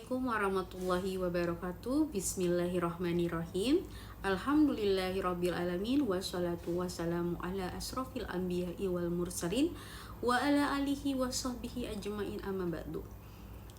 Assalamualaikum warahmatullahi wabarakatuh. Bismillahirrahmanirrahim. Alhamdulillahirrabbilalamin. Wassalatu wassalamu ala asrofil anbiya'i wal mursalin wa ala alihi wa sahbihi ajma'in amma ba'du.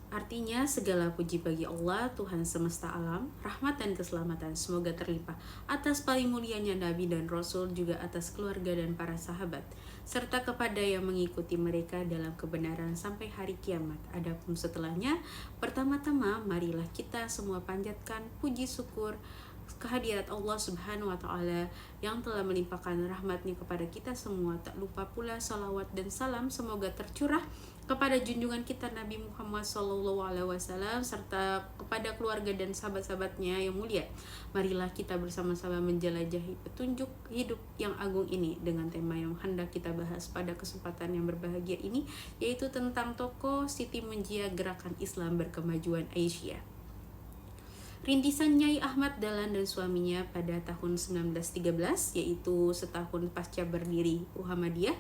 Artinya segala puji bagi Allah, Tuhan semesta alam, rahmat dan keselamatan semoga terlimpah atas paling mulianya Nabi dan Rasul, juga atas keluarga dan para sahabat, serta kepada yang mengikuti mereka dalam kebenaran sampai hari kiamat. Adapun setelahnya, pertama-tama marilah kita semua panjatkan puji syukur kehadirat Allah Subhanahu wa Ta'ala yang telah melimpahkan rahmatnya kepada kita semua. Tak lupa pula salawat dan salam semoga tercurah kepada junjungan kita Nabi Muhammad SAW serta kepada keluarga dan sahabat-sahabatnya yang mulia. Marilah kita bersama-sama menjelajahi petunjuk hidup yang agung ini dengan tema yang hendak kita bahas pada kesempatan yang berbahagia ini, yaitu tentang tokoh Siti Munjiah Gerakan Islam Berkemajuan Aisyah. Rintisan Nyai Ahmad Dahlan dan suaminya pada tahun 1913, yaitu setahun pasca berdiri Muhammadiyah,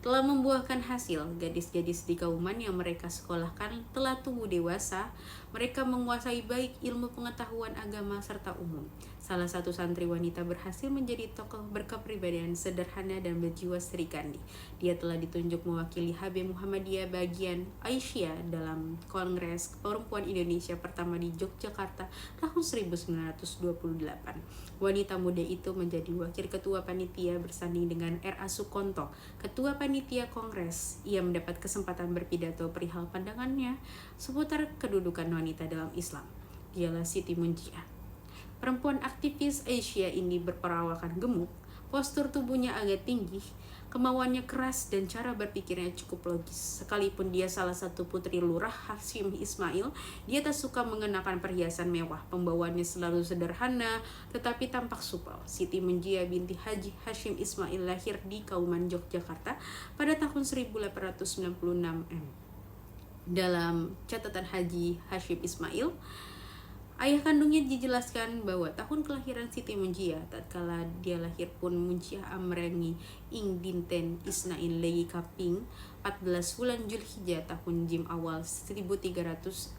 telah membuahkan hasil. Gadis-gadis di Kauman yang mereka sekolahkan telah tumbuh dewasa. Mereka menguasai baik ilmu pengetahuan agama serta umum. Salah satu santri wanita berhasil menjadi tokoh berkepribadian sederhana dan berjiwa serikandi. Dia telah ditunjuk mewakili HB Muhammadiyah bagian Aisyah dalam Kongres Perempuan Indonesia pertama di Yogyakarta tahun 1928. Wanita muda itu menjadi wakil ketua panitia bersanding dengan R.A. Sukonto, ketua panitia kongres. Ia mendapat kesempatan berpidato perihal pandangannya seputar kedudukan wanita dalam Islam. Dialah Siti Munjiah. Perempuan aktivis Aisyah ini berperawakan gemuk, postur tubuhnya agak tinggi, kemauannya keras dan cara berpikirnya cukup logis. Sekalipun dia salah satu putri lurah Hashim Ismail, dia tak suka mengenakan perhiasan mewah. Pembawaannya selalu sederhana tetapi tampak supel. Siti Munjiah binti Haji Hashim Ismail lahir di Kauman, Yogyakarta pada tahun 1896 Dalam catatan Haji Hashim Ismail, ayah kandungnya dijelaskan bahwa tahun kelahiran Siti Munjiah tatkala dia lahir pun Munjiah amrengi ing dinten isnain legi kaping 14 bulan Julhijjah tahun Jim awal 1317.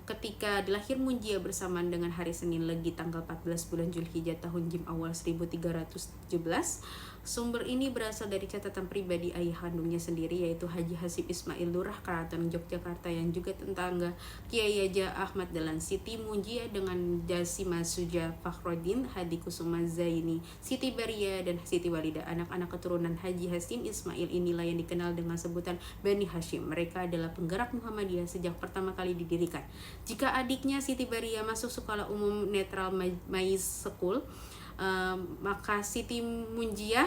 Ketika dilahir Munjiah bersamaan dengan hari Senin Legi tanggal 14 bulan Julhijjah tahun Jim awal 1317. Sumber ini berasal dari catatan pribadi ayah kandungnya sendiri, yaitu Haji Hashim Ismail Lurah Keraton Yogyakarta yang juga tetangga Kiai Haji Ahmad Dahlan. Siti Munjiah dengan Jasima Suja Fakhruddin, Hadi Kusuma Zaini, Siti Baria dan Siti Walida, anak-anak keturunan Haji Hashim Ismail inilah yang dikenal dengan sebutan Bani Hashim. Mereka adalah penggerak Muhammadiyah sejak pertama kali didirikan. Jika adiknya Siti Baria masuk sekolah umum netral Mais School, maka Siti Munjiah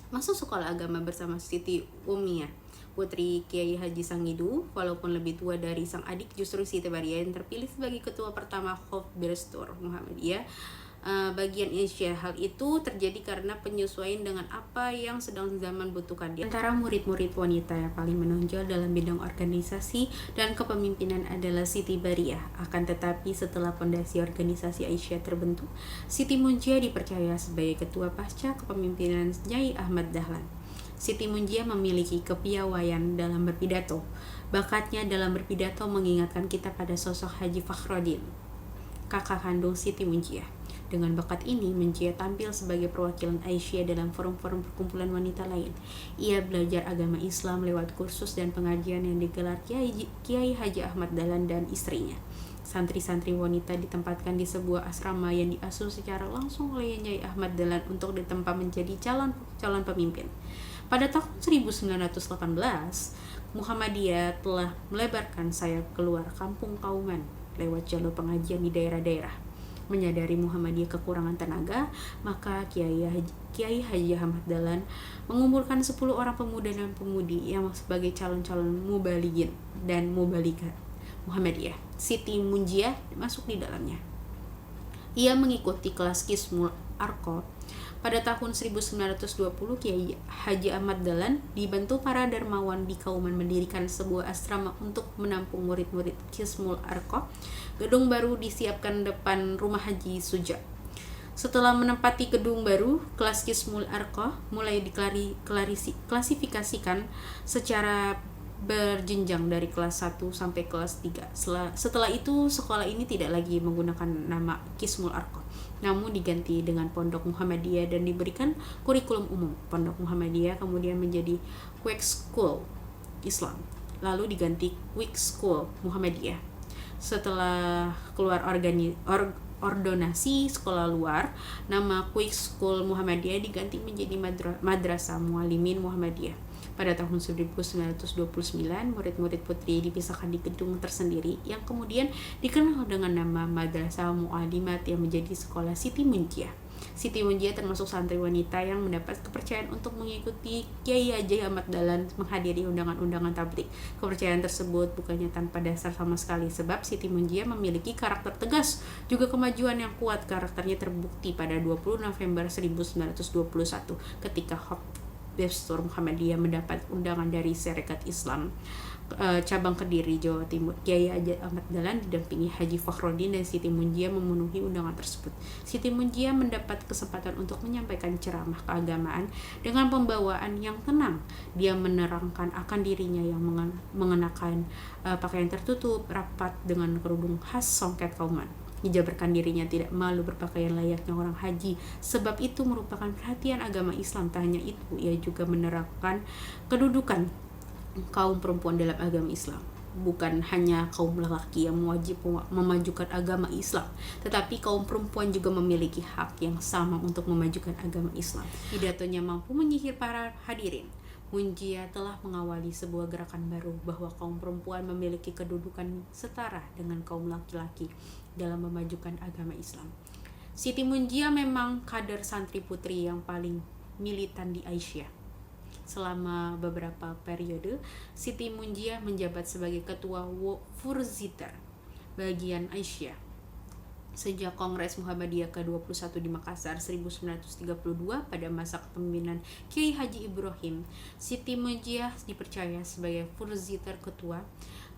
masuk sekolah agama bersama Siti Umiyah, putri Kiai Haji Sangidu. Walaupun lebih tua dari sang adik, justru Siti Baria yang terpilih sebagai ketua pertama Khof Berstur Muhammadiyah bagian Aisyah. Hal itu terjadi karena penyesuaian dengan apa yang sedang zaman butuhkan. Di antara murid-murid wanita yang paling menonjol dalam bidang organisasi dan kepemimpinan adalah Siti Baria. Akan tetapi setelah fondasi organisasi Aisyah terbentuk, Siti Munjiah dipercaya sebagai ketua pasca kepemimpinan Nyai Ahmad Dahlan. Siti Munjiah memiliki kepiawaian dalam berpidato. Bakatnya dalam berpidato mengingatkan kita pada sosok Haji Fakhruddin, kakak kandung Siti Munjiah. Dengan bakat ini, Munjiah tampil sebagai perwakilan Aisyah dalam forum-forum perkumpulan wanita lain. Ia belajar agama Islam lewat kursus dan pengajian yang digelar Kiai Haji Ahmad Dahlan dan istrinya. Santri-santri wanita ditempatkan di sebuah asrama yang diasuh secara langsung oleh Nyai Ahmad Dahlan untuk ditempa menjadi calon pemimpin. Pada tahun 1918, Muhammadiyah telah melebarkan sayap keluar kampung Kauman lewat jalur pengajian di daerah-daerah. Menyadari Muhammadiyah kekurangan tenaga, maka Kiai Haji Ahmad Dahlan mengumpulkan 10 orang pemuda dan pemudi yang sebagai calon-calon mubalighin dan mubalighah Muhammadiyah. Siti Munjiah masuk di dalamnya. Ia mengikuti kelas Qismul Arqa. Pada tahun 1920, Kiai Haji Ahmad Dahlan dibantu para dermawan di Kauman mendirikan sebuah asrama untuk menampung murid-murid Qismul Arqa. Gedung baru disiapkan depan rumah Haji Suja. Setelah menempati gedung baru, kelas Qismul Arqa mulai diklasifikasikan secara berjenjang dari kelas 1 sampai kelas 3. Setelah itu sekolah ini tidak lagi menggunakan nama Qismul Arqam, namun diganti dengan Pondok Muhammadiyah dan diberikan kurikulum umum. Pondok Muhammadiyah kemudian menjadi Quick School Islam, lalu diganti Quick School Muhammadiyah. Setelah keluar ordonasi sekolah luar, nama Quick School Muhammadiyah diganti menjadi Madrasah Muallimin Muhammadiyah. Pada tahun 1929, murid-murid putri dipisahkan di gedung tersendiri yang kemudian dikenal dengan nama Madrasah Muallimat yang menjadi sekolah Siti Munjiah. Siti Munjiah termasuk santri wanita yang mendapat kepercayaan untuk mengikuti Kiai Haji Ahmad Dahlan menghadiri undangan-undangan tabligh. Kepercayaan tersebut bukannya tanpa dasar sama sekali, sebab Siti Munjiah memiliki karakter tegas, juga kemajuan yang kuat. Karakternya terbukti pada 20 November 1921 ketika Dastur Muhammadiyah mendapat undangan dari Syarikat Islam cabang Kediri, Jawa Timur. Kiai Haji Ahmad Dahlan didampingi Haji Fakhruddin dan Siti Munjiah memenuhi undangan tersebut. Siti Munjiah mendapat kesempatan untuk menyampaikan ceramah keagamaan dengan pembawaan yang tenang. Dia menerangkan akan dirinya yang mengenakan pakaian tertutup rapat dengan kerudung khas Songket Kauman. Dijabarkan dirinya tidak malu berpakaian layaknya orang haji, sebab itu merupakan perhatian agama Islam. Tak hanya itu, ia juga menerapkan kedudukan kaum perempuan dalam agama Islam. Bukan hanya kaum lelaki yang wajib memajukan agama Islam, tetapi kaum perempuan juga memiliki hak yang sama untuk memajukan agama Islam. Pidatonya mampu menyihir para hadirin. Munjiah telah mengawali sebuah gerakan baru bahwa kaum perempuan memiliki kedudukan setara dengan kaum laki-laki dalam memajukan agama Islam. Siti Munjiah memang kader santri putri yang paling militan di Aisyah. Selama beberapa periode, Siti Munjiah menjabat sebagai ketua Furziter bagian Aisyah. Sejak Kongres Muhammadiyah ke-21 di Makassar 1932 pada masa kepemimpinan Kiai Haji Ibrahim, Siti Munjiah dipercaya sebagai Furziter ketua.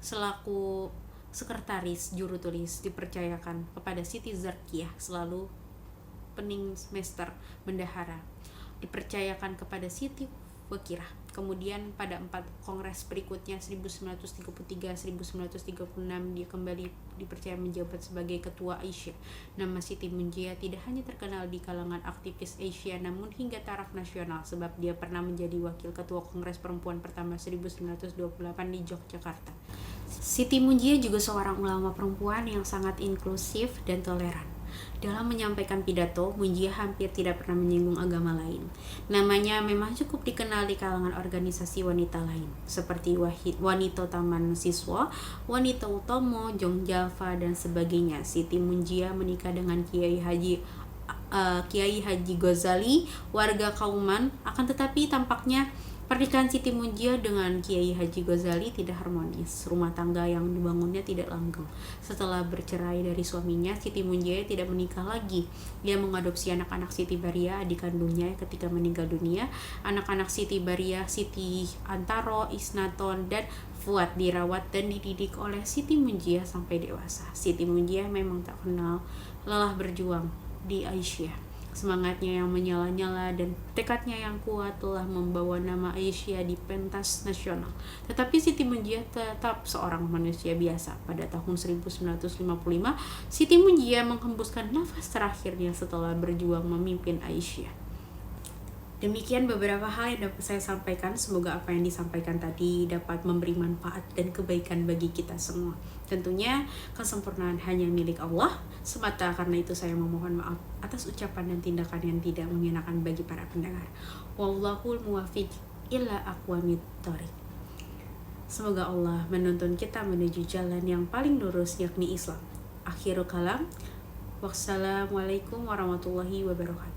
Selaku sekretaris juru tulis dipercayakan kepada Siti Zarkiyah selalu pening semester bendahara, dipercayakan kepada Siti Wakirah. Kemudian pada 4 kongres berikutnya 1933-1936 dia kembali dipercaya menjabat sebagai ketua Aisyah. Nama Siti Munjiah tidak hanya terkenal di kalangan aktivis Aisyah namun hingga taraf nasional, sebab dia pernah menjadi wakil ketua Kongres Perempuan pertama 1928 di Yogyakarta. Siti Munjiah juga seorang ulama perempuan yang sangat inklusif dan toleran. Dalam menyampaikan pidato, Munjiah hampir tidak pernah menyinggung agama lain. Namanya memang cukup dikenal di kalangan organisasi wanita lain, seperti Wanita Taman Siswa, Wanita Utomo, Jong Java, dan sebagainya. Siti Munjiah menikah dengan Kiai Haji Ghazali, warga Kauman. Akan tetapi tampaknya pernikahan Siti Munjiah dengan Kiai Haji Ghazali tidak harmonis. Rumah tangga yang dibangunnya tidak langgeng. Setelah bercerai dari suaminya, Siti Munjiah tidak menikah lagi. Dia mengadopsi anak-anak Siti Baria, adik kandungnya, ketika meninggal dunia. Anak-anak Siti Baria, Siti Antaro, Isnaton, dan Fuad dirawat dan dididik oleh Siti Munjiah sampai dewasa. Siti Munjiah memang tak kenal lelah berjuang di Aisyah. Semangatnya yang menyala-nyala dan tekadnya yang kuat telah membawa nama Aisyah di pentas nasional. Tetapi Siti Munjiah tetap seorang manusia biasa. Pada tahun 1955, Siti Munjiah menghembuskan nafas terakhirnya setelah berjuang memimpin Aisyah. Demikian beberapa hal yang dapat saya sampaikan. Semoga apa yang disampaikan tadi dapat memberi manfaat dan kebaikan bagi kita semua. Tentunya kesempurnaan hanya milik Allah semata, karena itu saya memohon maaf atas ucapan dan tindakan yang tidak mengenakan bagi para pendengar. Wallahul muwaffiq ila aqwamit thoriq. Semoga Allah menuntun kita menuju jalan yang paling lurus, yakni Islam. Akhirul kalam. Wassalamualaikum warahmatullahi wabarakatuh.